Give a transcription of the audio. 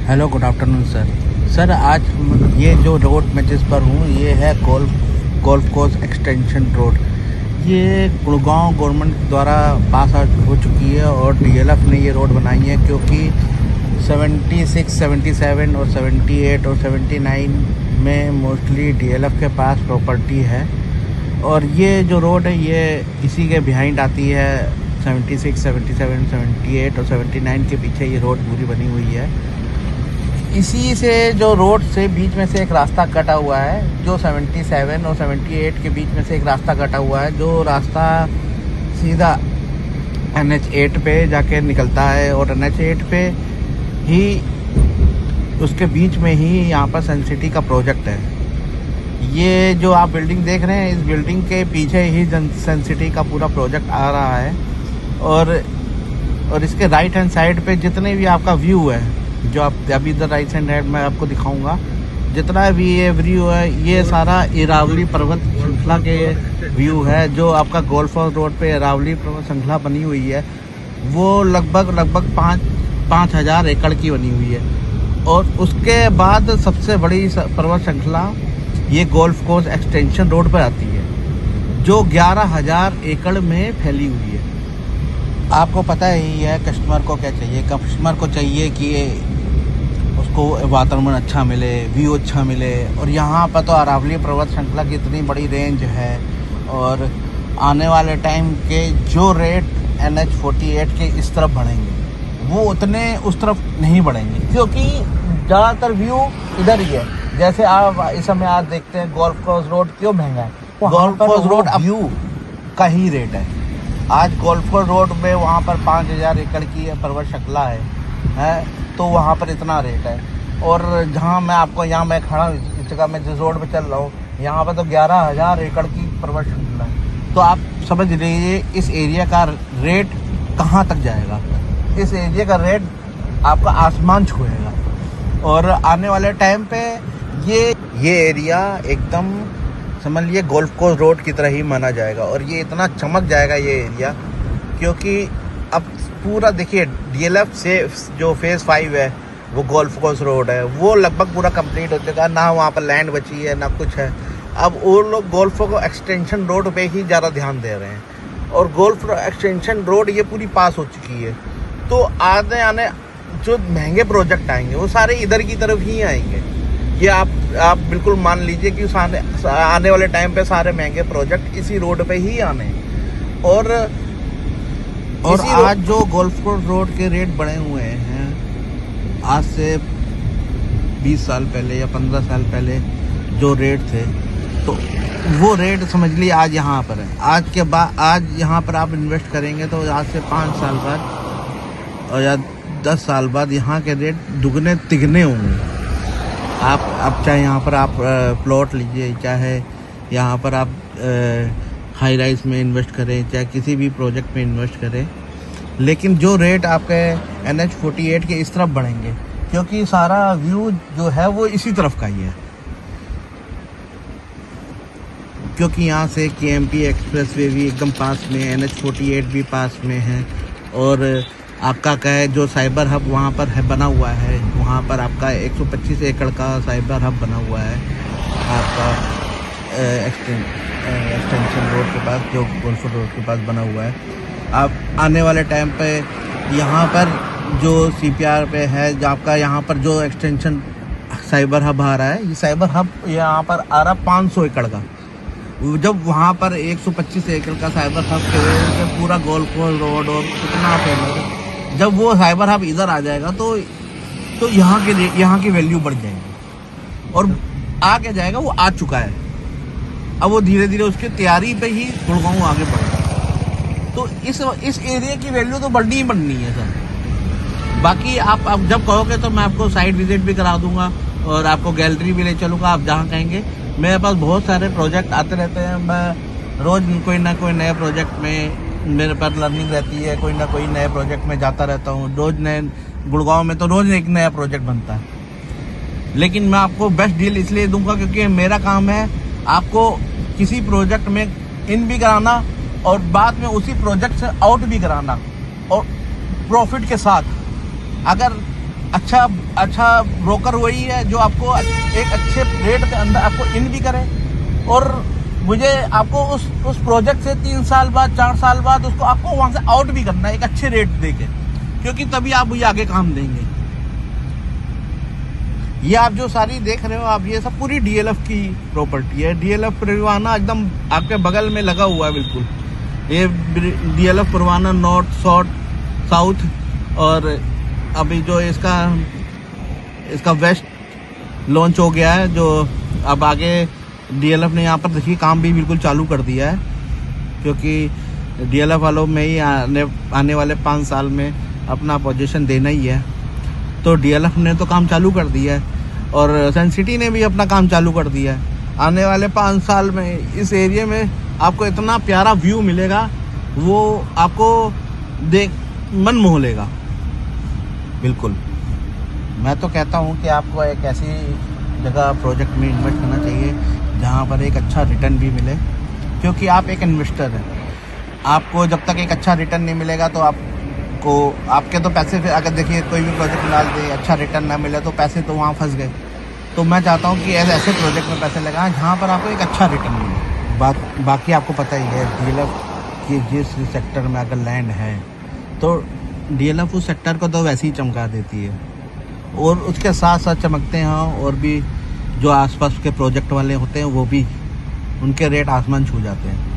Hello, good afternoon sir. Sir आज ये जो रोड मैं जिस पर हूँ ये है गोल्फ कोर्स एक्सटेंशन रोड। ये गुड़गांव गवर्नमेंट द्वारा पास आउट हो चुकी है और डीएलएफ ने ये रोड बनाई है, क्योंकि 76, 77 और 78 और 79 में मोस्टली डीएलएफ के पास प्रॉपर्टी है। और ये जो रोड है ये इसी के बिहाइंड आती है। 76, 77, 78 और 79 के पीछे ये रोड पूरी बनी हुई है। इसी से जो रोड से बीच में से एक रास्ता कटा हुआ है, जो 77 और 78 के बीच में से एक रास्ता कटा हुआ है, जो रास्ता सीधा NH8 पे जाके निकलता है। और NH8 पे ही उसके बीच में ही यहाँ पर सन सिटी का प्रोजेक्ट है। ये जो आप बिल्डिंग देख रहे हैं, इस बिल्डिंग के पीछे ही सन सिटी का पूरा प्रोजेक्ट आ रहा है। और इसके राइट हैंड साइड पे जितने भी आपका व्यू है, जो आप अभी इधर राइट हैंड साइड में आपको दिखाऊंगा, जितना भी ये व्यू है ये सारा इरावली पर्वत श्रृंखला के व्यू है। जो आपका गोल्फ कोर्स रोड पे इरावली पर्वत श्रृंखला बनी हुई है वो लगभग 5,000 एकड़ की बनी हुई है। और उसके बाद सबसे बड़ी पर्वत श्रृंखला ये गोल्फ कोर्स एक्सटेंशन रोड पर आती है, जो 11,000 एकड़ में फैली हुई है। आपको पता ही है कस्टमर को क्या चाहिए। कस्टमर को चाहिए कि उसको वातावरण अच्छा मिले, व्यू अच्छा मिले। और यहाँ पर तो अरावली पर्वत श्रृंखला की इतनी बड़ी रेंज है, और आने वाले टाइम के जो रेट NH48 के इस तरफ बढ़ेंगे वो उतने उस तरफ नहीं बढ़ेंगे, क्योंकि ज़्यादातर व्यू इधर ही है। जैसे आप इस समय आज देखते हैं गोल्फ कोर्स रोड क्यों महंगा है। गोल्फ कोर्स रोड व्यू का ही रेट है। आज गोल्फ कोर्स रोड में वहाँ पर 5,000 एकड़ की पर्वत श्रृंखला है तो वहाँ पर इतना रेट है। और जहाँ मैं आपको यहाँ मैं खड़ा हूँ, इस जगह मैं जिस रोड पे चल रहा हूँ, यहाँ पर तो 11,000 एकड़ की पर्वत श्रृंखला है। तो आप समझ लीजिए इस एरिया का रेट कहाँ तक जाएगा। इस एरिया का रेट आपका आसमान छुएगा। और आने वाले टाइम पे ये एरिया एकदम समझ लिए गोल्फ कोर्स रोड की तरह ही माना जाएगा। और ये इतना चमक जाएगा ये एरिया, क्योंकि अब पूरा देखिए डीएलएफ से जो फेज़ 5 है वो गोल्फ कोर्स रोड है, वो लगभग पूरा कंप्लीट हो चुका है। ना वहाँ पर लैंड बची है ना कुछ है। अब वो लोग गोल्फ को एक्सटेंशन रोड पे ही ज़्यादा ध्यान दे रहे हैं। और गोल्फ एक्सटेंशन रोड ये पूरी पास हो चुकी है। तो आने जो महंगे प्रोजेक्ट आएंगे वो सारे इधर की तरफ ही आएंगे। ये आप बिल्कुल मान लीजिए कि आने वाले टाइम पे सारे महंगे प्रोजेक्ट इसी रोड पे ही आने हैं। और आज जो गोल्फ कोर्स रोड के रेट बढ़े हुए हैं, आज से 20 साल पहले या 15 साल पहले जो रेट थे, तो वो रेट समझ लीजिए आज यहाँ पर है। आज यहाँ पर आप इन्वेस्ट करेंगे तो आज से 5 साल बाद और या 10 साल बाद यहाँ के रेट दुगने तिगने होंगे। आप चाहे यहाँ पर आप प्लॉट लीजिए, चाहे यहाँ पर आप हाई राइज में इन्वेस्ट करें, चाहे किसी भी प्रोजेक्ट में इन्वेस्ट करें, लेकिन जो रेट आपके NH48 के इस तरफ बढ़ेंगे, क्योंकि सारा व्यू जो है वो इसी तरफ का ही है। क्योंकि यहाँ से KMP एक्सप्रेसवे भी एकदम पास में, NH48 भी पास में है। और आपका क्या है जो साइबर हब वहाँ पर है बना हुआ है, वहाँ पर आपका 125 एकड़ का साइबर हब बना हुआ है आपका एक्सटेंशन रोड के पास, जो गोल्फ रोड के पास बना हुआ है। आप आने वाले टाइम पे यहाँ पर जो CPR पे है, जो आपका यहाँ पर जो एक्सटेंशन साइबर हब आ रहा है, ये साइबर हब यहाँ पर आ रहा 500 एकड़ का। जब वहाँ पर 125 एकड़ का साइबर हब के वजह से पूरा गोल्फ कोर्स रोड और कितना फेमस है, जब वो साइबर हब इधर आ जाएगा तो यहाँ की वैल्यू बढ़ जाएगी। और आगे जाएगा, वो आ चुका है। अब वो धीरे धीरे उसकी तैयारी पे ही गुड़गांव आगे बढ़ेगा। तो इस एरिया की वैल्यू तो बढ़नी ही बढ़नी है सर। बाकी आप जब कहोगे तो मैं आपको साइट विजिट भी करा दूंगा और आपको गैलरी भी ले चलूँगा। आप जहाँ कहेंगे, मेरे पास बहुत सारे प्रोजेक्ट आते रहते हैं। मैं रोज़ कोई ना कोई नए प्रोजेक्ट में मेरे पास लर्निंग रहती है, कोई ना कोई नए प्रोजेक्ट में जाता रहता हूँ। रोज़ नए गुड़गांव में तो रोज़ एक नया प्रोजेक्ट बनता है। लेकिन मैं आपको बेस्ट डील इसलिए दूंगा क्योंकि मेरा काम है आपको किसी प्रोजेक्ट में इन भी कराना और बाद में उसी प्रोजेक्ट से आउट भी कराना, और प्रॉफिट के साथ। अच्छा ब्रोकर वही है जो आपको एक अच्छे रेट के अंदर आपको इन भी करे, और मुझे आपको उस प्रोजेक्ट से 3 साल बाद 4 साल बाद उसको आपको वहां से आउट भी करना है एक अच्छे रेट देके, क्योंकि तभी आप ये आगे काम देंगे। ये आप जो सारी देख रहे हो आप, ये सब पूरी डीएलएफ की प्रॉपर्टी है। डीएलएफ परवाना एकदम आपके बगल में लगा हुआ है बिल्कुल। ये डीएलएफ परवाना नॉर्थ साउथ, और अभी जो इसका वेस्ट लॉन्च हो गया है, जो अब आगे डीएलएफ ने यहाँ पर देखिए काम भी बिल्कुल चालू कर दिया है, क्योंकि डीएलएफ वालों में ही आने वाले 5 साल में अपना पोजीशन देना ही है। तो डीएलएफ ने तो काम चालू कर दिया है और सन सिटी ने भी अपना काम चालू कर दिया है। आने वाले 5 साल में इस एरिया में आपको इतना प्यारा व्यू मिलेगा, वो आपको देख मन मोह लेगा बिल्कुल। मैं तो कहता हूँ कि आपको एक ऐसी जगह प्रोजेक्ट में इन्वेस्ट करना चाहिए जहाँ पर एक अच्छा रिटर्न भी मिले, क्योंकि आप एक इन्वेस्टर हैं। आपको जब तक एक अच्छा रिटर्न नहीं मिलेगा तो आपके तो पैसे, अगर देखिए कोई भी प्रोजेक्ट डाल दे अच्छा रिटर्न ना मिले तो पैसे तो वहाँ फंस गए। तो मैं चाहता हूँ कि ऐसे प्रोजेक्ट में पैसे लगाएं जहाँ पर आपको एक अच्छा रिटर्न मिले। बाकी आपको पता ही है डीएलएफ की जिस सेक्टर में अगर लैंड है तो डीएलएफ उस सेक्टर को तो वैसे ही चमका देती है, और उसके साथ साथ चमकते हैं और भी जो आसपास के प्रोजेक्ट वाले होते हैं वो भी, उनके रेट आसमान छू जाते हैं।